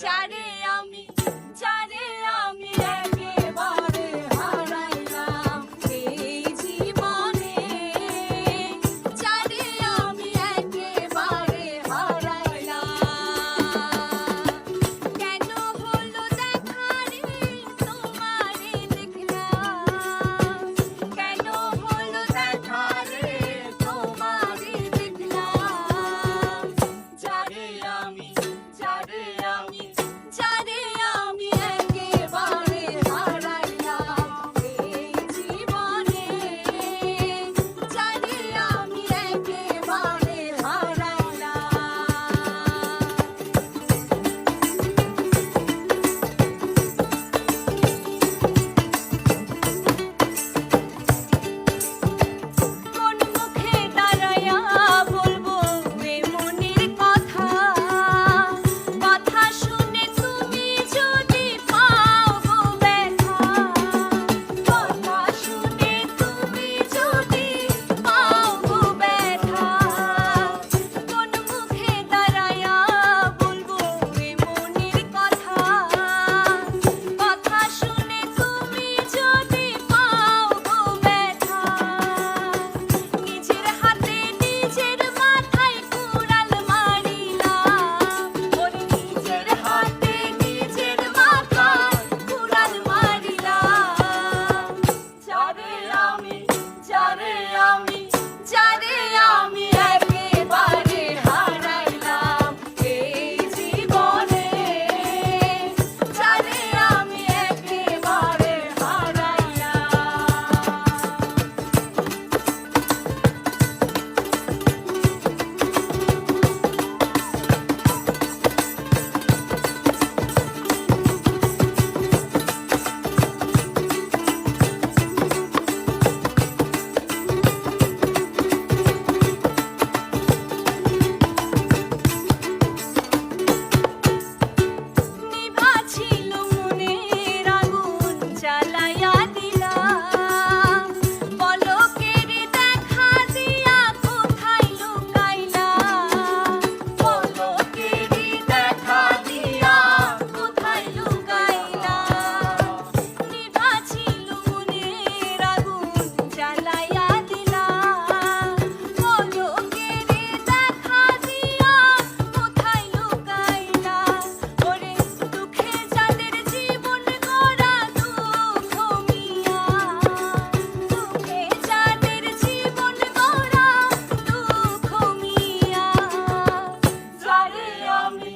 যারে আমি একেবারে হারাইলাম এই জীবনে, যারে আমি একেবারে হারাইলাম। কেন হলো দেখা রে তোমারে দেখলাম, কেন হলো দেখা রে তোমারে দেখলাম, যারে আমি একেবারে হারাইলাম এই জীবনে, যারে আমি একেবারে হারাইলাম। কোন মুখে দাঁড়াইয়া বলবো এ মনের কথা, কথা শুনে তুমি যদি পাও গো ব্যথা, কথা শুনে তুমি যদি পাও গো ব্যথা। কোন মুখে দাঁড়াইয়া বলবো এ মনের কথা, কথা শুনে তুমি যদি পাও গো ব্যথা। নিজের হাতে নিজের মাথায় কুড়াল মারিলাম, ওরে নিজের হাতে নিজের মাথায় কুড়াল মারিলাম। যারে আমি একেবারে হারাইলাম এই জীবনে, যারে আমি একেবারে নিভা ছিল মনের আগুন জ্বালাইয়া দিলাম, পলকের দেখা দিয়া কোথায় লুকাইলাম, পলকের দেখা দিয়া কোথায় লুকাইলাম। নিভা ছিল মনের আগুন জ্বালাইয়া দিলাম, পলকের দেখা দিয়া কোথায় লুকাইলাম। ওরে দুঃখে যাদের জীবন গড়া দুঃখ মিয়া, দুঃখে যাদের জীবন গড়া দুঃখ মিয়া, যারে আমি